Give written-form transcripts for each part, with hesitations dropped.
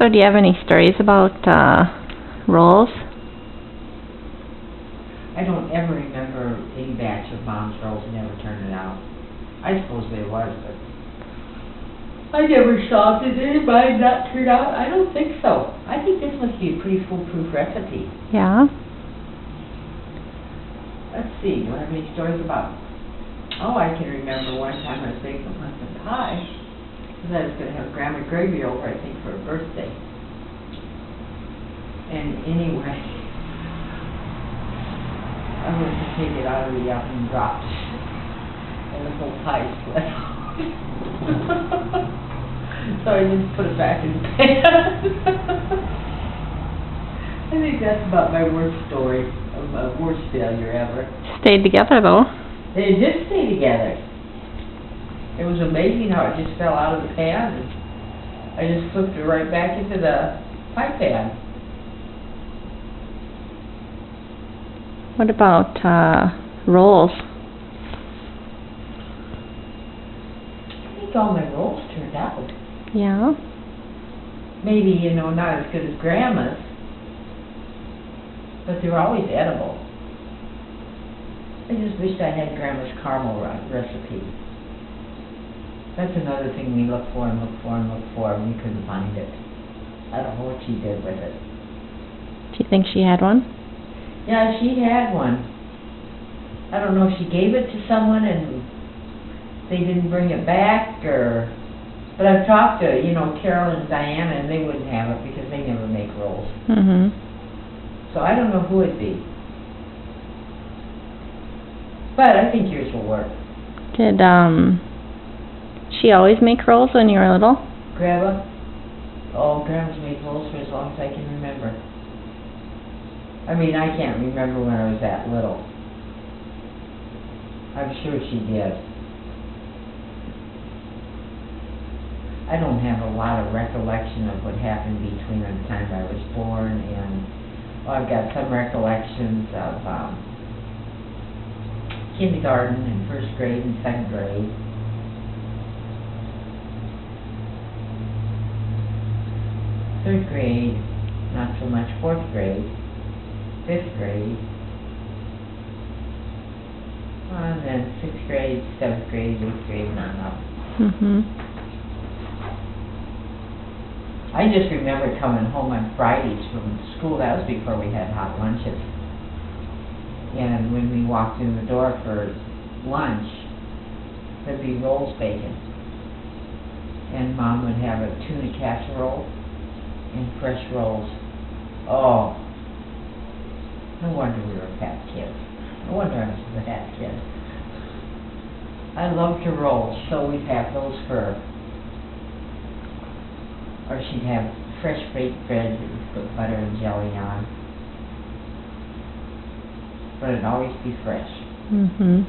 So do you have any stories about rolls? I don't ever remember any batch of Mom's rolls never turning out. I suppose they was, but I never saw it. Did anybody not turn out? I don't think so. I think this must be a pretty foolproof recipe. Yeah. Let's see, do I have any stories about? Oh, I can remember one time I was baking pumpkin pie, because I was going to have Grandma Gregory over, I think, for her birthday. And anyway, I went to take it out of the oven and dropped it, and the whole pie split off. So I just put it back in the pan. I think that's about my worst story, of my worst failure ever. Stayed together though. They did stay together. It was amazing how it just fell out of the pan, and I just flipped it right back into the pie pan. What about rolls? I think all my rolls turned out. Yeah. Maybe, you know, not as good as Grandma's, but they were always edible. I just wished I had Grandma's caramel recipe. That's another thing we look for and look for and look for, and we couldn't find it. I don't know what she did with it. Do you think she had one? Yeah, she had one. I don't know if she gave it to someone and they didn't bring it back, or... But I've talked to, you know, Carol and Diana, and they wouldn't have it because they never make rolls. Mm-hmm. So I don't know who it'd be. But I think yours will work. Did she always make rolls when you were little? Grandma? Oh, Grandma's made rolls for as long as I can remember. I mean, I can't remember when I was that little. I'm sure she did. I don't have a lot of recollection of what happened between the time I was born and, well, I've got some recollections of kindergarten and first grade and second grade. Third grade, not so much. Fourth grade, fifth grade, and then sixth grade, seventh grade, eighth grade, and on up. Mm-hmm. I just remember coming home on Fridays from school. That was before we had hot lunches. And when we walked in the door for lunch, there'd be rolls baking. And Mom would have a tuna casserole and fresh rolls. Oh, no wonder we were fat kids. No wonder I was a fat kid. I loved her rolls, so we'd have those for her. Or she'd have fresh baked bread that we'd put butter and jelly on. But it'd always be fresh. Mm-hmm.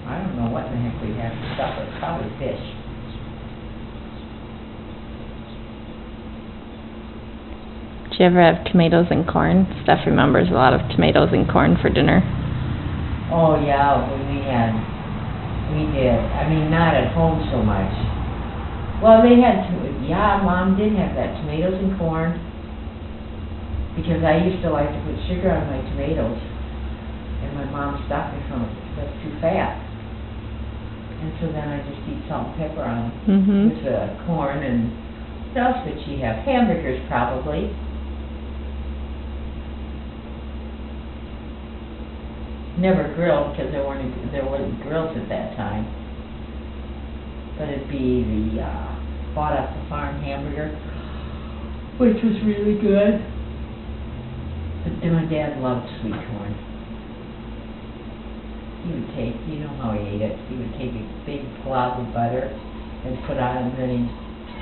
I don't know what in the heck we'd have to stuff it. Probably fish. Did you ever have tomatoes and corn? Steph remembers a lot of tomatoes and corn for dinner. Oh yeah, when we did. I mean, not at home so much. Well, they had, yeah, Mom did have that, tomatoes and corn, because I used to like to put sugar on my tomatoes, and my mom stopped me from it, that's too fat. And so then I just eat salt and pepper on them Mm-hmm. with the corn, and what else would she have? Hamburgers, probably. Never grilled, because there wasn't grills at that time. But it'd be the bought off the farm hamburger, which was really good. But then my dad loved sweet corn. He would take, you know how he ate it, he would take a big glob of butter and put on, and then he'd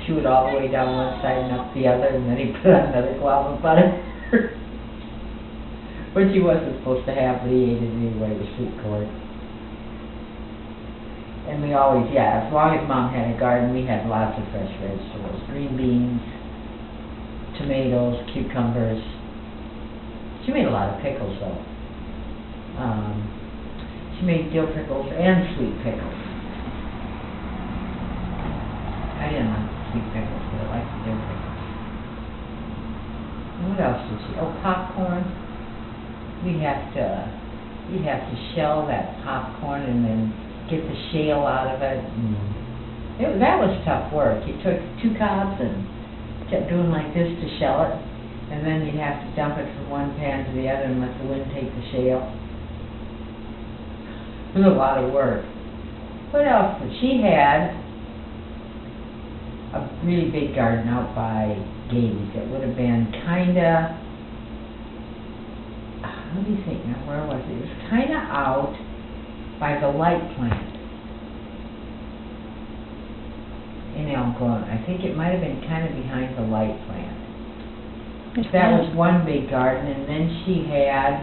chew it all the way down one side and up the other, and then he'd put on another glob of butter. Which he wasn't supposed to have, but he ate it anyway with sweet corn. And we always, yeah, as long as Mom had a garden, we had lots of fresh vegetables. Green beans, tomatoes, cucumbers. She made a lot of pickles, though. She made dill pickles and sweet pickles. I didn't like sweet pickles, but I like the dill pickles. And what else did she, oh, popcorn. We'd have to shell that popcorn and then get the shale out of it. And that was tough work. You took 2 cobs and kept doing like this to shell it, and then you'd have to dump it from one pan to the other and let the wind take the shale. It was a lot of work. What else? She had a really big garden out by Gaby's. It would have been kinda, let me think now, where was it? It was kinda out by the light plant in Algona. I think it might have been kinda behind the light plant. That was one big garden, and then she had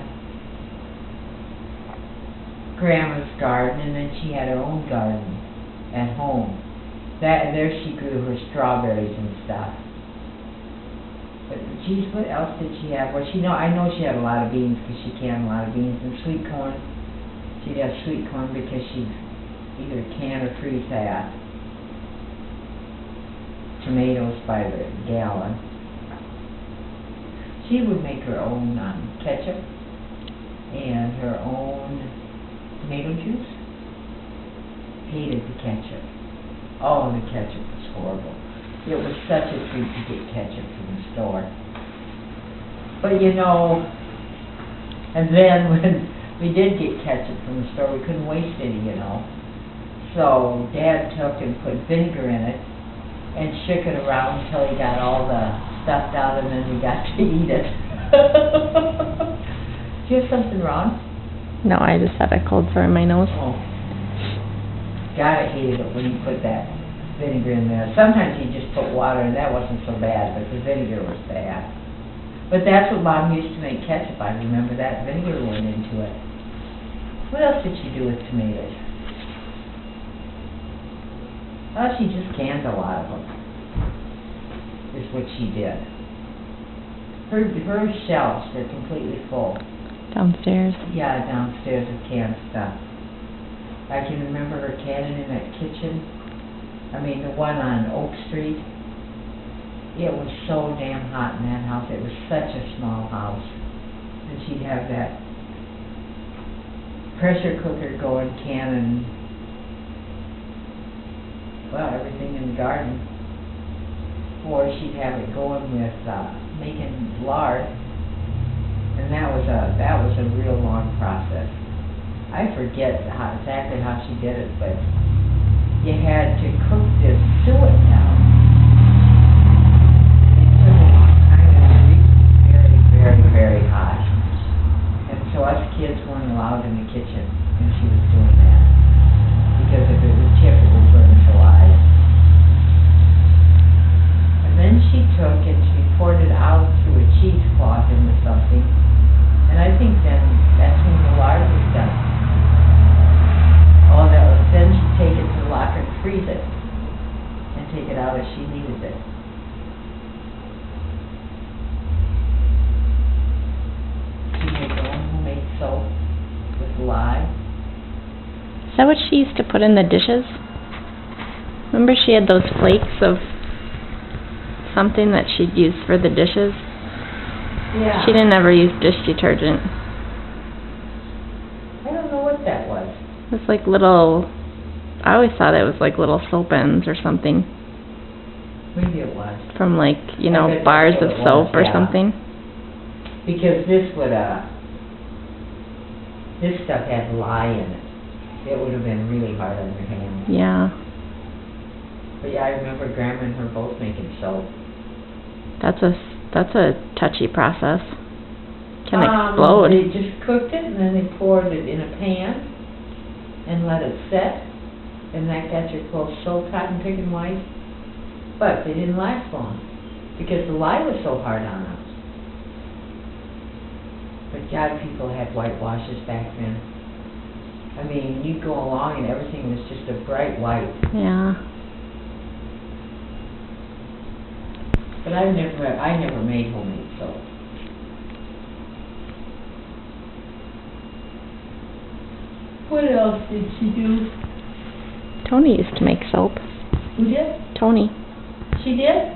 Grandma's garden, and then she had her own garden at home. There she grew her strawberries and stuff. But geez, what else did she have? Well, I know she had a lot of beans because she canned a lot of beans, and sweet corn. She'd have sweet corn because she'd either can or freeze that. Tomatoes by the gallon. She would make her own ketchup and her own tomato juice. Hated the ketchup. Oh, the ketchup was horrible. It was such a treat to get ketchup from the store. But and then when we did get ketchup from the store, we couldn't waste any, So Dad took and put vinegar in it and shook it around until he got all the stuff out, and then we got to eat it. Do you have something wrong? No, I just had a cold sore in my nose. Oh. God, I hated it when you put that vinegar in there. Sometimes you just put water, and that wasn't so bad, but the vinegar was bad. But that's what Mom used to make ketchup. I remember that vinegar went into it. What else did she do with tomatoes? Well, she just canned a lot of them, is what she did. Her shelves, they're completely full. Downstairs? Yeah, downstairs with canned stuff. I can remember her canning in that kitchen. I mean, the one on Oak Street. It was so damn hot in that house. It was such a small house. And she'd have that pressure cooker going, canning, well, everything in the garden. Or she'd have it going with making lard. And that was a real long process. I forget exactly how she did it, but you had to cook this suet down. It took a long time, and the grease was very, very, very hot. And so us kids weren't allowed in the kitchen when she was doing that, because if it would chip, it would burn so eyes. And then she took and she poured it out through a cheesecloth into something, and I think then that's when the lard was done. Oh, then she'd take it to the locker and freeze it, and take it out as she needed it. She'd make her own homemade soap with lye. Is that what she used to put in the dishes? Remember she had those flakes of something that she'd use for the dishes? Yeah. She didn't ever use dish detergent. I don't know what that was. It was like little, I always thought it was like little soap ends or something. Maybe it was. From like, I bet bars that's of what it soap was, or yeah. something. Because this stuff had lye in it. It would have been really hard on your hands. Yeah. But yeah, I remember Grandma and her both making soap. That's a touchy process. Can explode. They just cooked it, and then they poured it in a pan and let it set, and that got your clothes so cotton picking white. But they didn't last long because the lye was so hard on us. But God, people had whitewashes back then. I mean, you'd go along and everything was just a bright white. Yeah. But I never made homemade soap. What else did she do? Tony used to make soap. Who did? Tony. She did?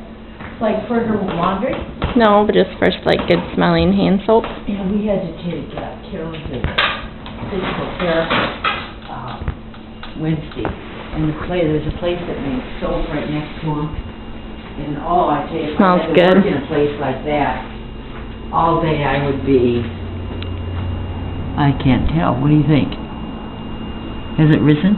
Like for her laundry? No, but just for like good smelling hand soap. Yeah, we had to take Carol to physical therapy, Wednesday. And there's a place that makes soap right next to them. And I tell you, if I Smells had to good. work in a place like that, all day I would be, I can't tell. What do you think? Has it risen?